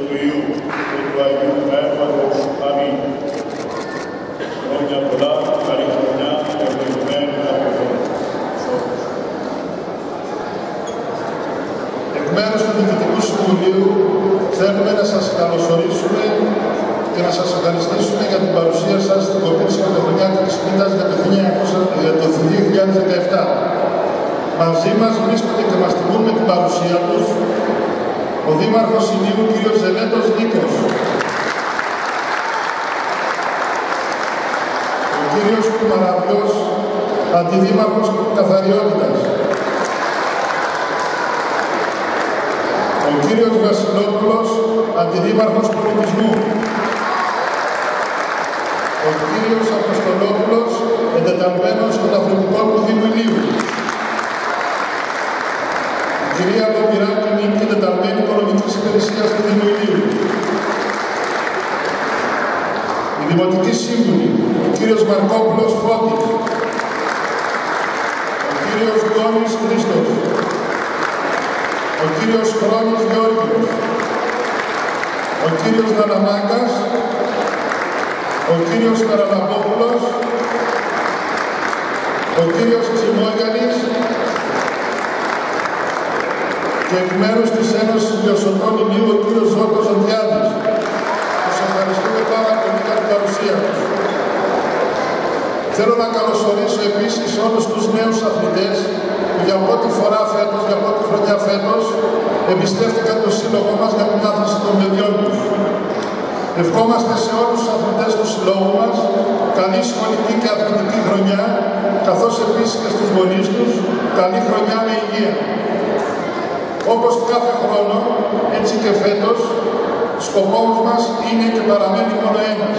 του Υιού και του Αγίου Πνεύματος. Αμήν. Χρόνια πολλά, καλή χρονιά, ευλογημένη να πληθούν. Εκ μέρους του Διοικητικού Συμβουλίου θέλουμε να σας καλωσορίσουμε και να σας ευχαριστήσουμε για την παρουσία σας στην κοπή της Πρωτοχρονιάτικης Πίτας για το 2017. Μαζί μας βρίσκονται και μας τιμούν με την παρουσία τους ο Δήμαρχος Ηλίου κ. Ζενέτος Νίκος, ο κύριος Κουμαραβιός, Αντιδήμαρχος Καθαριότητας, ο κύριος Βασιλόπουλος, Αντιδήμαρχος Πολιτισμού, ο κύριος Αποστολόπουλος, εντεταλμένος στον Αθλητικό του Δήμου Ηλίου, η κυρία Κομπηράκη Νίκη, εντεταλμένη οικονομικής υπηρεσίας του Δήμου Ηλίου, η Δημοτική Σύμβουλη, ο κύριος Μαρκόπουλος Φώτης, ο κύριος Γκόνης Χρήστος, ο κύριος Χρόνης Γιώργος, ο κύριος Δαναμάκας, ο κύριος Καραλαπόπουλος, ο κύριος Τσιμόγιανης και εκ μέρους της Ένωσης Διοσωτών Ηλίου ο κύριος Ζώκος Ζωτιάδης. Τους ευχαριστούμε πάρα πολύ για την παρουσία τους. Θέλω να καλωσορίσω επίσης όλους τους νέους αθλητές που για πρώτη φορά φέτος, για πρώτη χρονιά φέτος, εμπιστεύτηκαν το σύλλογό μας για την άθληση των παιδιών τους. Ευχόμαστε σε όλους τους αθλητές του συλλόγου μας καλή σχολική και αθλητική χρονιά, καθώς επίσης και στους γονείς τους καλή χρονιά με υγεία. Όπως κάθε χρόνο, έτσι και φέτος, σκοπός μας είναι και παραμένει μόνο ένας,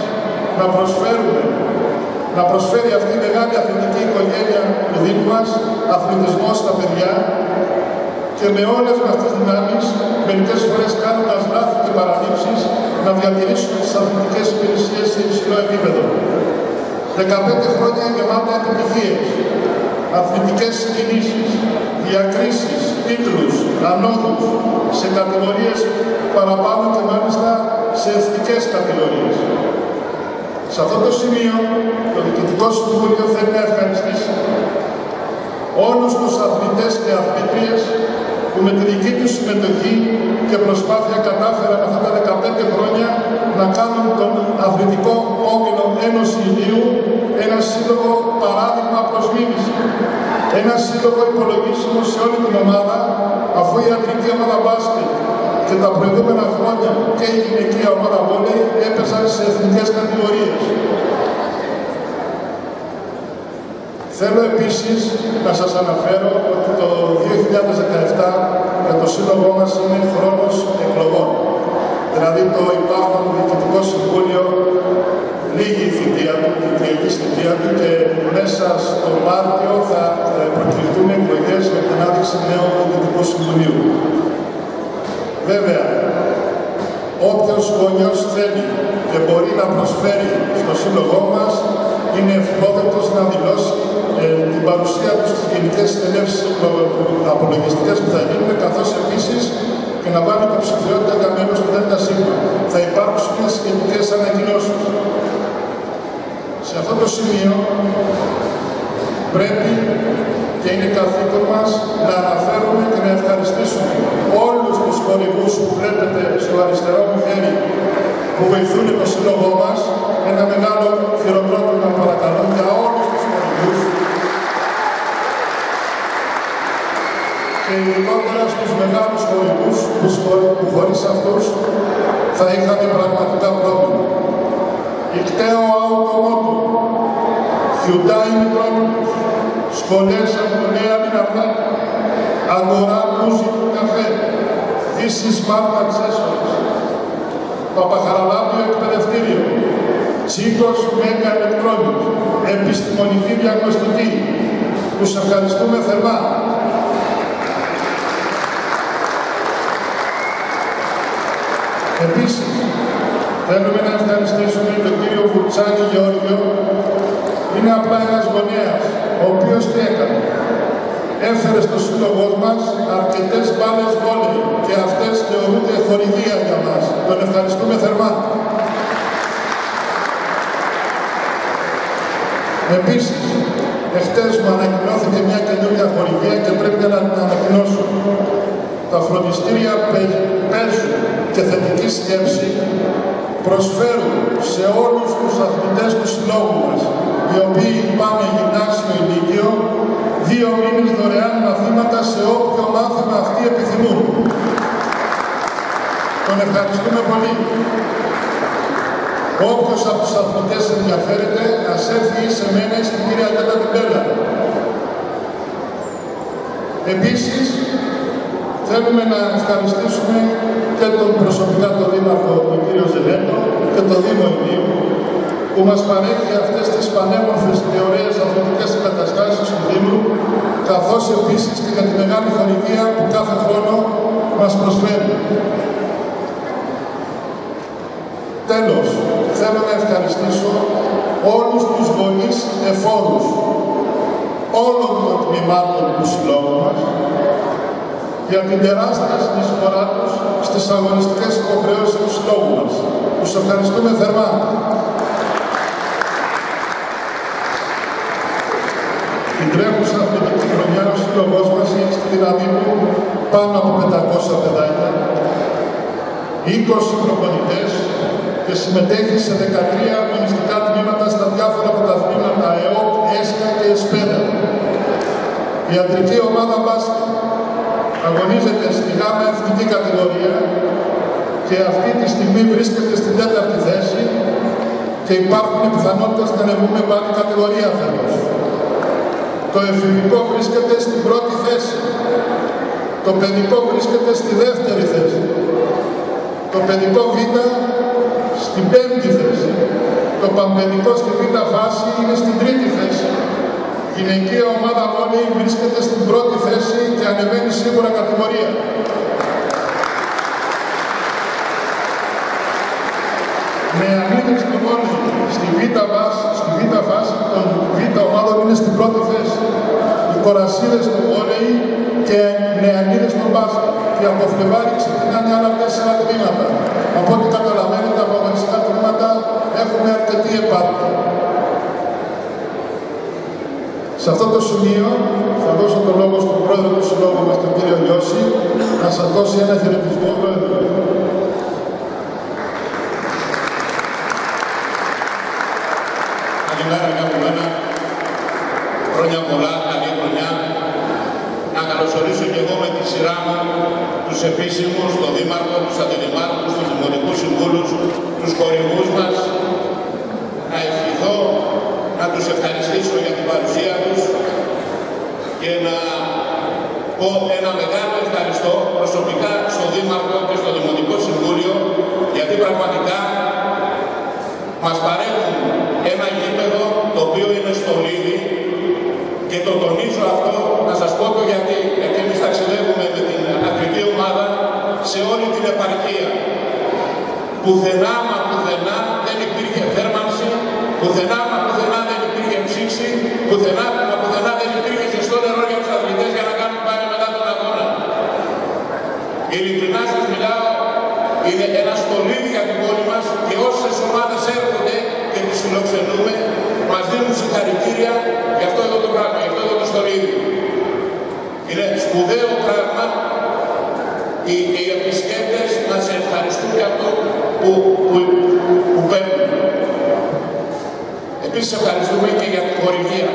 να προσφέρει αυτή η μεγάλη αθλητική οικογένεια του Δήμου μας αθλητισμό στα παιδιά και με όλες μας τις δυνάμεις, μερικές φορές κάνοντας λάθη και παραλήψεις, να διατηρήσουμε τις αθλητικές υπηρεσίες σε υψηλό επίπεδο. 15 χρόνια γεμάτα επιτυχίες, αθλητικές συγκινήσεις, διακρίσεις, τίτλους, ανόδους, σε κατηγορίες παραπάνω και μάλιστα σε εθνικές κατηγορίες. Σε αυτό το σημείο, το Διοικητικό Συμβούλιο θέλει να ευχαριστήσει όλους τους αθλητές και αθλήτριες που με τη δική τους συμμετοχή και προσπάθεια κατάφεραν αυτά τα 15 χρόνια να κάνουν τον αθλητικό όμιλο Ένωση Ηλίου ένα σύλλογο παράδειγμα προς μίμηση. Ένα σύλλογο υπολογίσιμο σε όλη την ομάδα, αφού η αντρική ομάδα μπάσκετ και τα προηγούμενα χρόνια και η γυναικεία ομάδα βόλεϊ έπαιζαν σε εθνικές κατηγορίες. Θέλω επίσης να σας αναφέρω ότι το 2017 για το σύλλογό μας είναι χρόνος εκλογών. Δηλαδή το υπάρχον Διοικητικό Συμβούλιο λίγη η θητεία του, η τριετής θητεία του και μέσα στο Μάρτιο θα προκληθούν εκλογές με την άδειξη νέου Διοικητικού Συμβουλίου. Βέβαια, όποιος γονιός θέλει και μπορεί να προσφέρει στο σύλλογό μας είναι ευπρόσδεκτος να δηλώσει την παρουσία του στις γενικές συνελεύσεις απολογιστικές που θα γίνουν, καθώς επίσης και να βάλει υποψηφιότητα για μέλος του ΔΣ. Θα υπάρξουν σχετικές ανακοινώσεις. Σε αυτό το σημείο πρέπει και είναι καθήκον μας να αναφέρουμε και να ευχαριστήσουμε όλους τους χορηγούς που βλέπετε στο αριστερό μου χέρι που βοηθούν το σύλλογό μας. Ένα μεγάλο χειροκρότημα παρακαλώ για όλους τους χορηγούς και ειδικότερα στους μεγάλους χορηγούς που χωρίς αυτούς θα είχαμε πραγματικά πρόβλημα. Ικταίο Automotive, Hyundai Μητρόπουλος, Σχολές από το Νέα Μιναπλά, Αγορά Μουσικού Καφέ, This is Smart Accessories, Παπαχαραλάμπιο Εκπαιδευτήριο, Τσίκος Μέγα Electronics, Επιστημονική Διαγνωστική. Τους ευχαριστούμε θερμά. Επίσης, θέλουμε να ευχαριστήσουμε τον κύριο Βουρτσάκη Γεώργιο. Είναι απλά ένας γονέας, ο οποίος τι έκανε. Έφερε στο σύλλογό μας αρκετές μπάλες βόλεϊ και αυτές θεωρούνται χορηγία για μας. Τον ευχαριστούμε θερμά. Επίσης, εχθές μου ανακοινώθηκε μια καινούργια χορηγία και πρέπει να την ανακοινώσω. Τα φροντιστήρια παίζουν και θετική σκέψη προσφέρουν σε όλους τους αθλητές του συλλόγου μας, οι οποίοι πάνε γυμνάσιο ή λύκειο, 2 μήνες δωρεάν μαθήματα σε όποιο μάθημα αυτοί επιθυμούν. Τον ευχαριστούμε πολύ. Όποιος από τους αθλητές ενδιαφέρεται, ας έρθει σε μένα στην κυρία Τέτα Τιμπέλα. Επίσης, θέλουμε να ευχαριστήσουμε και τον προσωπικά τον Δήμαρχο, τον κύριο Ζελένο, και τον Δήμο Ηλίου, που μας παρέχει αυτές τις πανέμορφες και ωραίες αθλητικές εγκαταστάσεις του Δήμου, καθώς επίσης και για τη μεγάλη χορηγία που κάθε χρόνο μας προσφέρει. Τέλος, θέλω να ευχαριστήσω όλους τους γονείς εφόρους όλων των τμήματων του συλλόγου μας για την τεράστια συνεισφορά τους στις αγωνιστικές υποχρεώσεις του συλλόγου μας. Τους ευχαριστούμε θερμά. Την τρέχουσα αθλητική χρονιά ο σύλλογος μας έχει στη δύναμή του πάνω από 500 παιδάκια, 20 προπονητές και συμμετέχει σε 13 αγωνιστικά τμήματα στα διάφορα πρωταθλήματα ΕΟΚ, ΕΣΚΑ και ΕΣΠΕΔΑ. Η ιατρική ομάδα μπάσκετ αγωνίζεται στη γάμα εθνική κατηγορία και αυτή τη στιγμή βρίσκεται στην 4η θέση και υπάρχουν πιθανότητες να ανεβούμε πάλι κατηγορία φέτος. Το εφηβικό βρίσκεται στην 1η θέση. Το παιδικό βρίσκεται στη 2η θέση. Το παιδικό Β στην 5η θέση. Το παμπαιδικό στη Β φάση είναι στην 3η θέση. Η γυναικεία ομάδα βόλεϊ βρίσκεται στην 1η θέση και ανεβαίνει σίγουρα κατηγορία. Νεανίδες του βόλεϊ στη Β φάση των Β ομάδων είναι στην 1η θέση. Οι κορασίδες του βόλεϊ και νεανίδες του μπάσκετ. Και από Φλεβάρι ξεκινάνε άλλα 4 τμήματα. Από ό,τι καταλαβαίνετε, από αγωνιστικά τμήματα έχουμε αρκετή επάρκεια. Σε αυτό το σημείο θα δώσω το λόγο στον πρόεδρο του συλλόγου μας, τον κύριο Λιώση, να σας δώσει ένα χαιρετισμό. Καλημέρα, καλημέρα. Χρόνια πολλά, καλή χρονιά. Να καλωσορίσω και εγώ με τη σειρά μου τους επίσημους, τον Δήμαρχο, τους Αντιδημάρχους, τους Δημοτικούς Συμβούλους, τους χορηγούς μας. Να ευχηθώ, να τους ευχαριστήσω για την παρουσία τους και να πω ένα μεγάλο ευχαριστώ προσωπικά στον Δήμαρχο και στο Δημοτικό Συμβούλιο, γιατί πραγματικά μας παρέχουν ένα γήπεδο το οποίο είναι στολίδι και το τονίζω αυτό, να σας πω το γιατί εμείς ταξιδεύουμε με την αθλητική ομάδα σε όλη την επαρχία. Πουθενά μα πουθενά δεν υπήρχε θέρμανση, πουθενά μα πουθενά δεν υπήρχε ψήξη, πουθενά μα πουθενά δεν υπήρχε ζεστό νερό για τους αθλητές για να κάνουν πάλι μετά τον αγώνα. Ειλικρινά σας μιλάω, είναι ένα στολίδι για την πόλη μας και όσες ομάδες έρχονται και τις φιλοξενούμε, μας δίνουν συγχαρητήρια για αυτό εδώ το πράγμα, για αυτό εδώ το στολίδι. Είναι σπουδαίο πράγμα οι επισκέπτες να σε ευχαριστούν για αυτό που παίρνουν. Επίσης ευχαριστούμε και για τη χορηγία.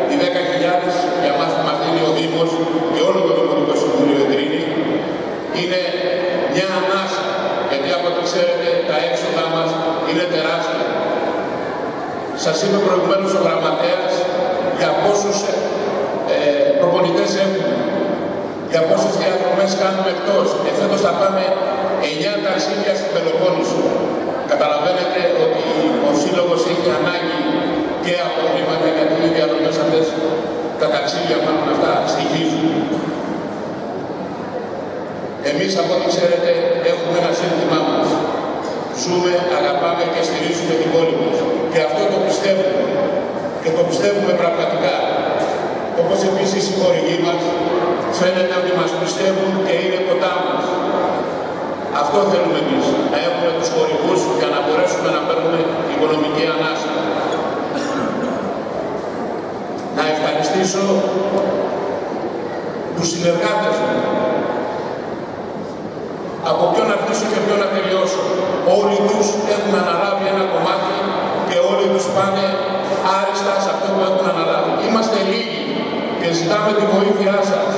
Οι 10.000 για μας που μας δίνει ο Δήμος και όλο το Δημοτικό Συμβούλιο εγκρίνει είναι μια ανάσα, γιατί από ό,τι ξέρετε τα έξοδα μας είναι τεράστια. Σας είπε προηγουμένως ο γραμματέας για πόσους προπονητές έχουμε, για πόσες διαδρομές κάνουμε εκτός. Φέτος θα πάμε 9 ταξίδια στην Πελοπόννησο. Καταλαβαίνετε ότι ο Σύλλογος έχει ανάγκη και από χρήματα, γιατί οι διαδρομές αυτές, τα ταξίδια μάλλον αυτά στοιχίζουν. Εμείς από ό,τι ξέρετε έχουμε ένα σύνθημά μας. Ζούμε, αγαπάμε και στηρίζουμε την πόλη μας. Και αυτό το πιστεύουμε. Και το πιστεύουμε πραγματικά. Όπως επίσης οι χορηγοί μας φαίνεται ότι μας πιστεύουν και είναι κοντά μας. Αυτό θέλουμε εμείς. Να έχουμε ευχαριστήσω τους συνεργάτες μου. Από ποιον να αρχίσω και ποιον να τελειώσω. Όλοι τους έχουν αναλάβει ένα κομμάτι και όλοι τους πάνε άριστα σε αυτό που έχουν αναλάβει. Είμαστε λίγοι και ζητάμε τη βοήθειά σας.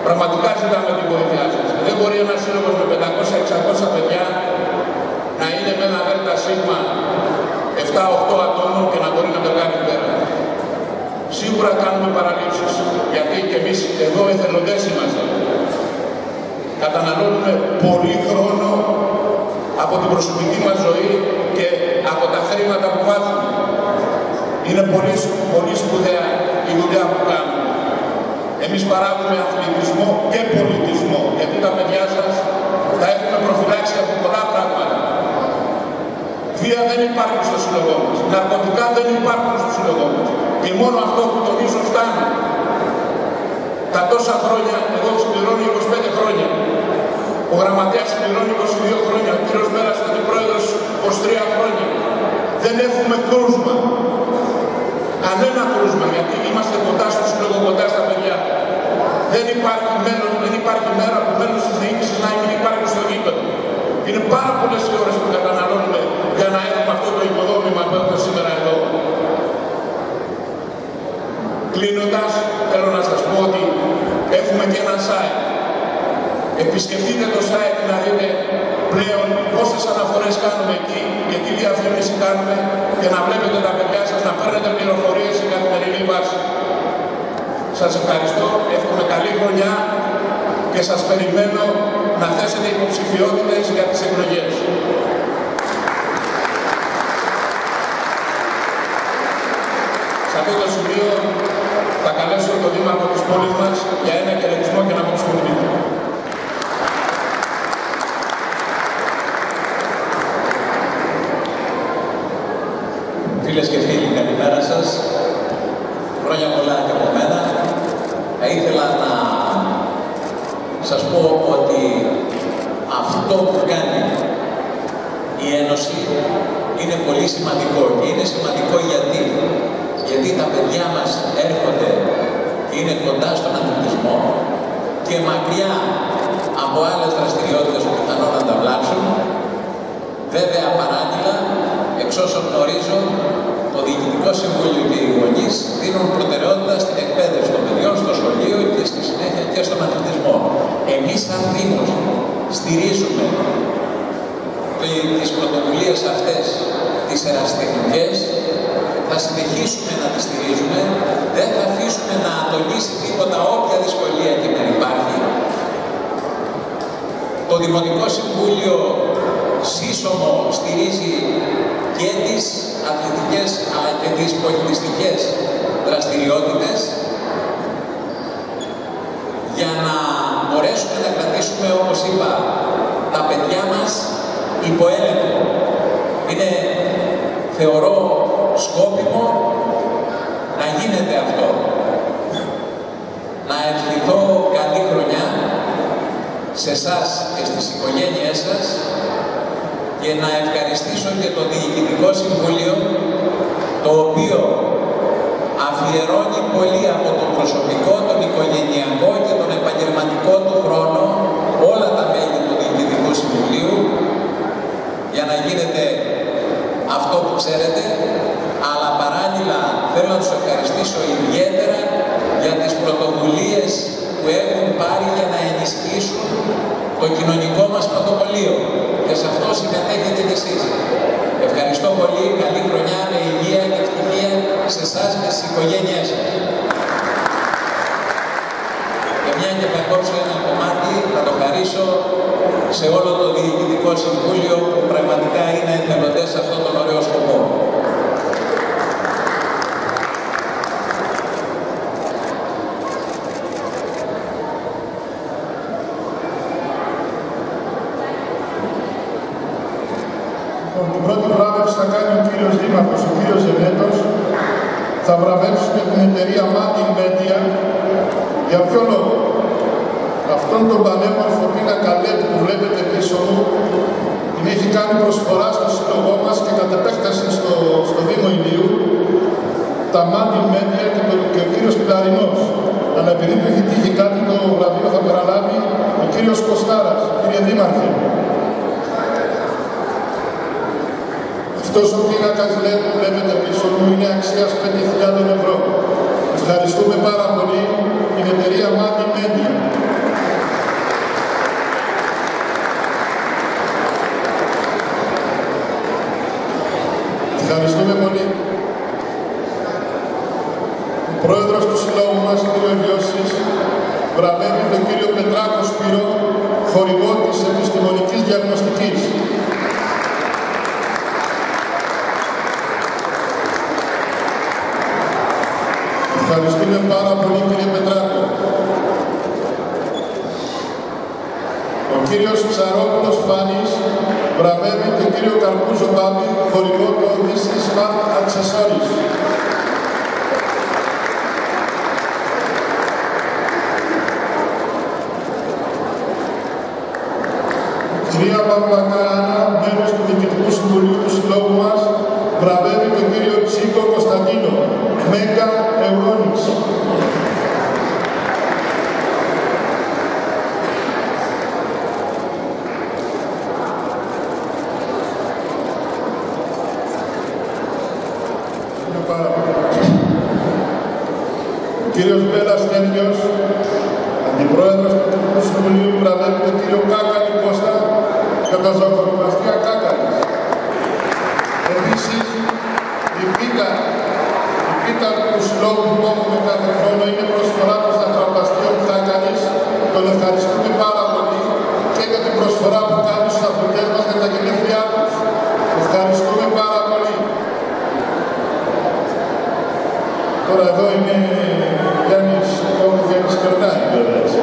Πραγματικά ζητάμε τη βοήθειά σας. Δεν μπορεί ένας σύλλογος με 500-600 παιδιά να είναι με ένα ΔΣ 7-8 ατόμων και να μπορεί να βγάλει πέρα. Σίγουρα κάνουμε παραλήψεις, γιατί και εμείς εδώ εθελοντές είμαστε. Καταναλώνουμε πολύ χρόνο από την προσωπική μας ζωή και από τα χρήματα που βάζουμε. Είναι πολύ σπουδαία η δουλειά που κάνουμε. Εμείς παράγουμε αθλητισμό και πολιτισμό, γιατί τα παιδιά σας θα έχουμε προφυλάξει από πολλά πράγματα. Βία δεν υπάρχει στο σύλλογό μας. Ναρκωτικά δεν υπάρχουν στο σύλλογό μας. Και μόνο αυτό που τονίζω φτάνει. Τα τόσα χρόνια, εγώ συμπληρώνω 25 χρόνια. Ο γραμματέας συμπληρώνει 22 χρόνια. Ο κύριος Μέρας ήταν πρόεδρος 23 χρόνια. Δεν έχουμε κρούσμα. Κανένα κρούσμα, γιατί είμαστε κοντά στο σύλλογο, κοντά στα παιδιά. Δεν υπάρχει μέρα που μέλος της διοίκησης να μην υπάρχει στο γήπεδο. Είναι πάρα πολλές οι ώρες που καταναλώνουμε για να έχουμε αυτό το οικοδόμημα που έχουμε σήμερα εδώ. Κλείνοντας, θέλω να σας πω ότι έχουμε και ένα site. Επισκεφτείτε το site να δείτε πλέον πόσες αναφορές κάνουμε εκεί και τι διαφήμιση κάνουμε και να βλέπετε τα παιδιά σας να παίρνετε πληροφορίες σε καθημερινή βάση. Σας ευχαριστώ, εύχομαι καλή χρονιά και σας περιμένω να θέσετε υποψηφιότητες για τις εκλογές. Σε αυτό το σημείο θα καλέσω τον Δήμαρχο της πόλης μας για ένα χαιρετισμό και να αποψηφιστεί. Φίλες και φίλοι, καλημέρα σας. Χρόνια πολλά και από μένα. Θα ήθελα να σας πω ότι αυτό που κάνει η Ένωση είναι πολύ σημαντικό. Και είναι σημαντικό γιατί τα παιδιά μας έρχονται και είναι κοντά στον αθλητισμό και μακριά από άλλες δραστηριότητες που πιθανόν να τα βλάψουν. Βέβαια, παράλληλα, εξ όσων γνωρίζω, το Διοικητικό Συμβούλιο και οι γονείς δίνουν προτεραιότητα στην εκπαίδευση των παιδιών στο σχολείο και στη συνέχεια και στον αθλητισμό. Εμείς, σαν Δήμος, στηρίζουμε τις πρωτοβουλίες αυτές, τις ερασιτεχνικές, θα συνεχίσουμε να τις στηρίζουμε, δεν θα αφήσουμε να ατονίσει τίποτα όποια δυσκολία και να υπάρχει. Το Δημοτικό Συμβούλιο σύσσωμο στηρίζει και τις αθλητικές αλλά και τις πολιτιστικές δραστηριότητες για να μπορέσουμε να κρατήσουμε, όπως είπα, τα παιδιά μας υπό έλεγχο. Είναι, θεωρώ, σκόπιμο να γίνεται αυτό. Να ευχηθώ καλή χρονιά σε εσάς και στις οικογένειές σας και να ευχαριστήσω και το Διοικητικό Συμβούλιο, το οποίο αφιερώνει πολύ από τον προσωπικό, τον οικογενειακό και τον επαγγελματικό του χρόνο, όλα τα μέλη του Διοικητικού Συμβουλίου, για να γίνεται αυτό που ξέρετε, αλλά παράλληλα θέλω να τους ευχαριστήσω ιδιαίτερα για τις πρωτοβουλίες που έχουν πάρει για να ενισχύσουν το κοινωνικό μας πρωτοβολείο και σε αυτό συμμετέχετε κι εσείς. Ευχαριστώ πολύ, καλή χρονιά με υγεία και ευτυχία σε εσάς και στις οικογένειές σας. Και μια και θα κόψω ένα κομμάτι, θα το χαρίσω σε όλο το Διοικητικό Συμβούλιο που πραγματικά είναι εθελοντές σε αυτόν τον ωραίο σκοπό. Την πρώτη βράβευση θα κάνει ο κύριος Δήμαρχος, ο κύριος Ζενέτος. Θα βραβεύσουμε την εταιρεία Mandi Media. Για ποιο λόγο? Αυτόν τον πανέμορφο πίνακα LED που βλέπετε πίσω μου την έχει κάνει προσφορά στο σύλλογό μας και κατ' επέκταση στο Δήμο Ηλίου, τα Mandi Media και ο κύριος Πιλάρης αλλά επειδή του έχει τύχει κάτι, το βραβείο θα παραλάβει ο κύριος Κοστάρας. Κύριε Δήμαρχε, αυτός ο πίνακας που βλέπετε πίσω μου είναι αξίας 5.000 ευρώ. Ευχαριστούμε πάρα πολύ την εταιρεία Mati Media. Ευχαριστούμε πολύ. Ο πρόεδρος του συλλόγου μας, κύριο Γιώσης, βραβεύει τον κύριο Πετράκο Σπύρο, χορηγό της επιστημονικής διαγνωστικής. Ευχαριστούμε πάρα πολύ, κύριε Πετράκο. Ο κύριος Ψαρόπουλος Φάνης βραβεύει τον κύριο Καρπούζο Μπάμπη, χορηγό του This is Smart Accessories. Κυρία Παπακάνα, μέλος του Διοικητικού Συμβουλίου του Συλλόγου μας, βραβεύει τον κύριο Τσίκο Κωνσταντίνο, Μέγκα Euronics. Ο κύριος Μπέλας Στέλιος, αντιπρόεδρος του Διοικητικού Συμβουλίου, βραβεύει τον κύριο Κάκαλη Κώστα για τα ζωοκορυμαστικά Κάκαλης. Επίσης, η πίτα του συλλόγου που έχουμε κάθε χρόνο είναι προσφορά του ζαχαροπλαστείου Κάκαλης. Τον ευχαριστούμε πάρα πολύ και για την προσφορά που κάνει στους αθλητές μας για τα γενέθλιά τους. Ευχαριστούμε πάρα πολύ. Τώρα εδώ είναι Γιάννης Κερνάη, βέβαια, έτσι.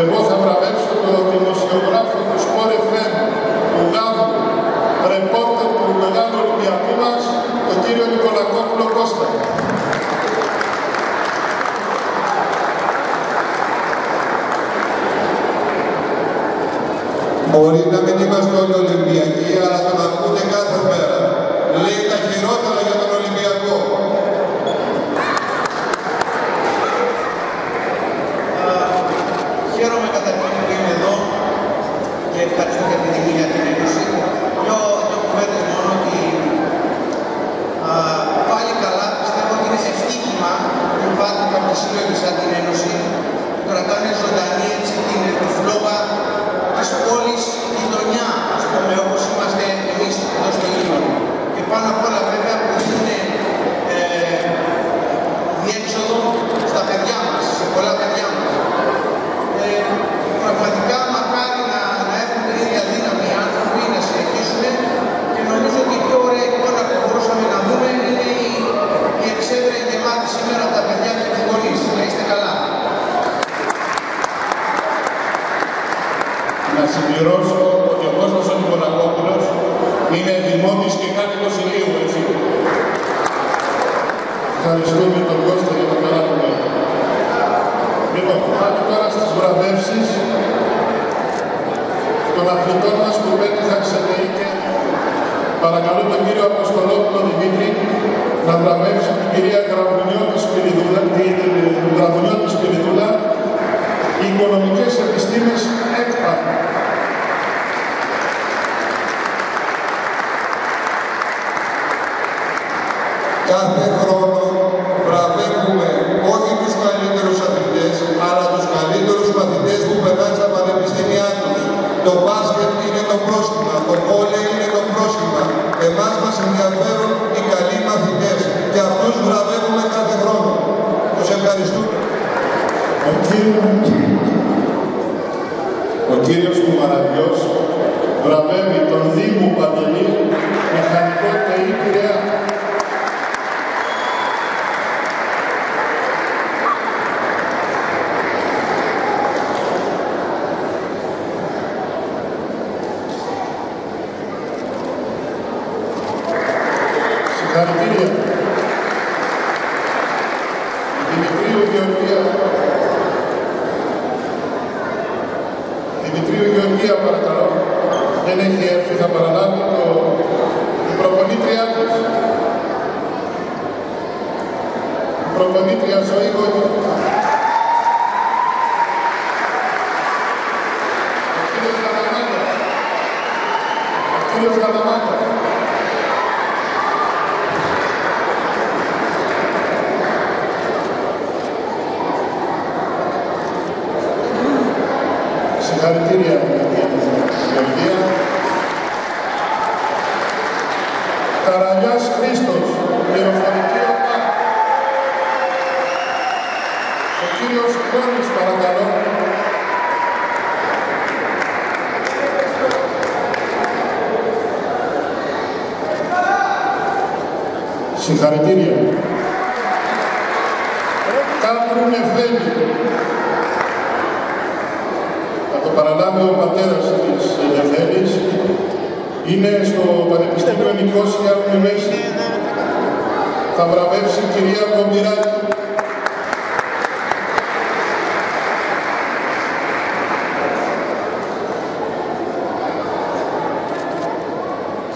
Εγώ θα βραβεύσω το δημοσιογράφο του Sport FM, του Γάβου, ρεπόρτερ του Μεγάλου Ολυμπιακού μας, τον κύριο Νικολακόπουλο Κώστα. Μπορεί να μην είμαστε όλοι Ολυμπιακοί, αλλά τον ακούτε κάθε μέρα. Λέει τα χειρότερα για τον Ολυμπιακό. Χαίρομαι καταρχήν που είμαι εδώ και ευχαριστώ για την τιμή για την Ένωση. Δύο κουβέντες μόνο ότι πάλι καλά πιστεύω ότι είναι ευτύχημα που υπάρχουν κάποιοι σύλλογοι σαν την Ένωση που κρατάνε ζωντανή έτσι τη φλόγα της πόλης γειτονιά, ας πούμε, όπως είμαστε εμείς εδώ στο Ήλιο. Και πάνω απ' όλα βέβαια που δίνουν διέξοδο στα παιδιά μας, σε πολλά παιδιά μας. Πραγματικά μακάρι να έχουν την ίδια δύναμη οι άνθρωποι να συνεχίσουν και νομίζω ότι η πιο ωραία εικόνα που μπορούσαμε να δούμε είναι η εξέδρα γεμάτη σήμερα από τα παιδιά και τους γονείς. Να είστε καλά. Να συμπληρώσω ότι ο Κώστας ο Νικολακόπουλος είναι δημότης και κάτοικος Ηλίου, έτσι. Ευχαριστούμε τον Κώστα για το καλά που λέει. Λοιπόν, πάμε τώρα στις βραβεύσεις των αθλητών μας που πέτυχαν σε ΔΕΗ και παρακαλώ τον κύριο Αποστολόπουλο Δημήτρη να βραβεύσει την κυρία Γραβουνιώτη Σπυριδούλα, οι οικονομικές επιστήμες ΕΚΠΑ. Κάθε χρόνο βραβεύουμε όχι τους καλύτερους αθλητές, αλλά τους καλύτερους μαθητές που περνάνε στα πανεπιστήμια τους. Το μπάσκετ είναι το πρόστιμα, το βόλεϊ είναι το πρόστιμα. Εμάς μας ενδιαφέρουν οι καλοί μαθητές και αυτούς βραβεύουμε κάθε χρόνο. Τους ευχαριστούμε. Ο κύριος Κουμαραδιός βραβεύει τον Δήμο Παντελή, μηχανικό ΤΕΗ Πειραιά. Συγχαρητήρια. Δημητρίου Γεωργία, παρακαλώ. Δεν έχει έρθει, θα παραλάβει η προπονήτριά της. Η προπονήτρια Ζωή Γονή. Καλαμάτα. Συγχαρητήρια για την Γεωργία. Καραγιάς Χρήστος, πληροφορική ΟΠΑ. Ο κύριος Κόνης, παρακαλώ. Συγχαρητήρια. Κάπου Νεφέλη. Θα το παραλάβει ο πατέρας της Νεφέλης. Είναι στο Πανεπιστήμιο Νικόσια University. Θα βραβεύσει η κυρία Κομπηράκη.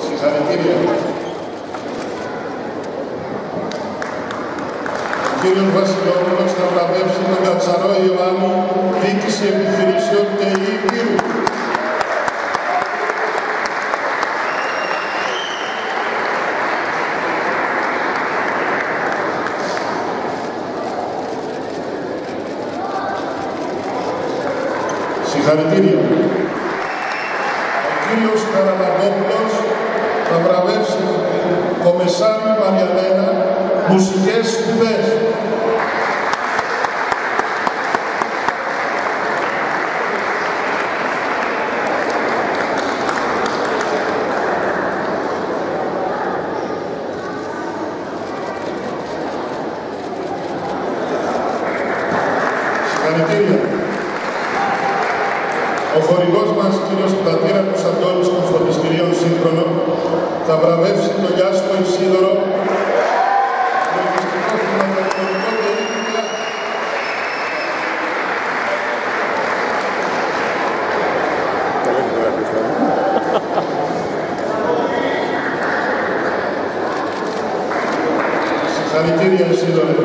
Συγχαρητήρια. Ο κύριος Βασιλόπουλος θα βραβεύσει τον Κατσαρό Ιωάννη, διοίκηση επιχειρήσεων ΤΕΗ Πύρου. Συγχαρητήρια. Ο κύριος Καραλαμπόπουλος θα βραβεύσει την Κομεσάριο Μαριαλένα, μουσικές σπουδές. Συγχαρητήρια. Ο χορηγός μας, κύριος Πλατήρακος Αντώνης των Φροντιστηρίων Σύγχρονο, θα βραβεύσει τον Γιάσκο Ισίδωρο, λογιστικό χρηματοοικονομικό ΤΕΗ. Συγχαρητήρια, Ισίδωρε.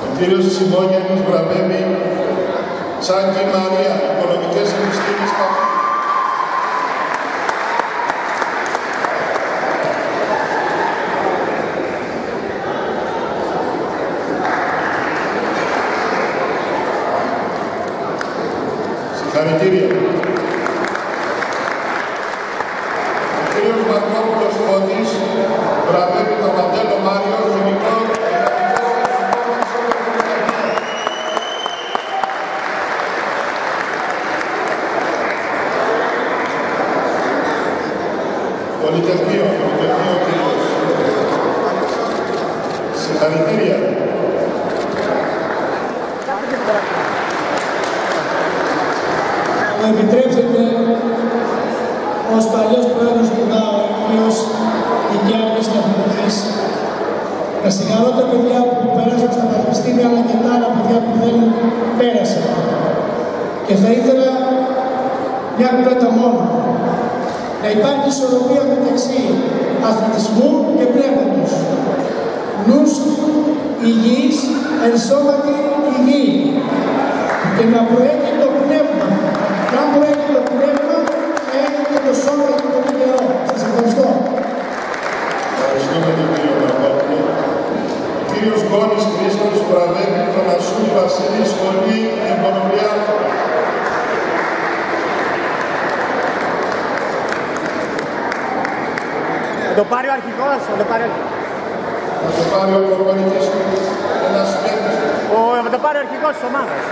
Ο κύριος Σιμώνιανης βραβεύει Τσάκη Μαρία, οικονομικές επιστήμες Καπού. Συγχαρητήρια. Ο κύριος Μαρκόπουλος Φώτης βραβεύει τον Παντέλο Μάριο, χημικό. Πολυτεχνείο κύριος. Συγχαρητήρια. Μου επιτρέψετε ως παλιός πρόεδρος του ΔΑΟ, οποίος δικαίωμες και αθλητικής, να συγχαρώ τα παιδιά που πέρασαν στα πανεπιστήμια, αλλά και τα άλλα παιδιά που δεν πέρασαν. Και θα ήθελα μια κουβέντα μόνο. Να υπάρχει ισορροπία μεταξύ αθλητισμού και πνεύματος. Νους υγιής, εν σώματι υγιή. Και να προέχει το πνεύμα. Και αν προέχει το πνεύμα, θα έχετε το σώμα για τον καιρό. Σας ευχαριστώ. Ευχαριστούμε τον κύριο Μαρκόπουλο. Ο κύριος Γκόνης Χρήστος βραβεύει τον Ασούρη Βασίλη Σχολή Εμπονομιάκου. Θα το πάρει ο αρχηγός, θα το πάρει ο αρχηγός. Θα το πάρει ο προπονητής του, ένας παίκτης. Θα το πάρει ο αρχηγός της ομάδας.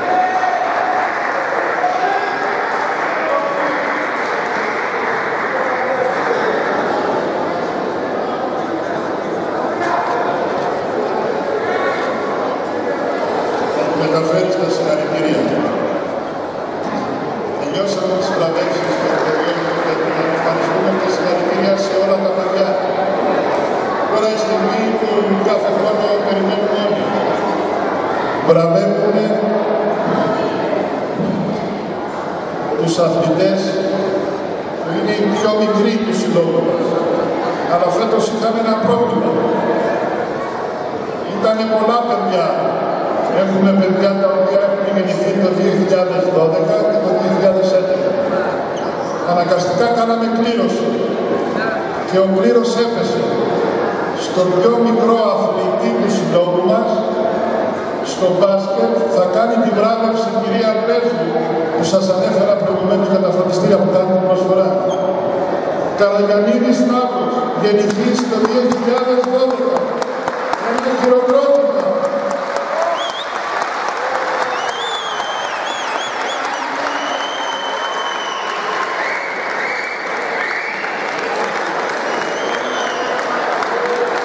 Θα του μεταφέρει στα συγχαρητήρια. Τελειώσαμε τις βραβεύσεις του Ευρωπαϊκού και ευχαριστούμε και συγχαρητήρια σε όλα τα παιδιά. Τώρα η στιγμή που κάθε χρόνο περιμένουμε όλοι. Βραβεύουμε τους αθλητές που είναι οι πιο μικροί του συλλόγου μας. Αλλά φέτος είχαμε ένα πρόβλημα. Ήταν πολλά παιδιά. Έχουμε παιδιά τα οποία έχουν γεννηθεί το 2012 και το 2011. Αναγκαστικά κάναμε κλήρωση. Και ο κλήρος έπεσε στον πιο μικρό αθλητή του συλλόγου μας, στο μπάσκετ. Θα κάνει τη βράβευση η κυρία Πέσβου, που σας ανέφερα προηγουμένως για τα φροντιστήρια που κάνουν προσφορά. Καραγιαννίδης Σταύρος, γεννηθής το 2012. Ένα χειροκρότημα.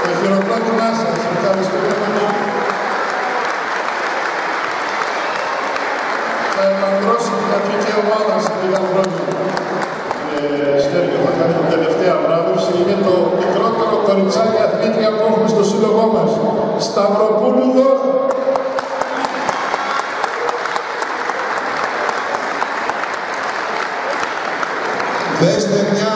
Το χειροκρότημά σας, ευχαριστούμε πολύ. Θα επανδρώσει την ιατρική ομάδα σε λίγα χρόνια. Στέλιο, θα κάνει την τελευταία βράβευση. Είναι το μικρότερο κοριτσάκι αθλήτρια που έχουμε στο σύλλογό μας. Σταυροπούλου Δώρο. Δέστε μια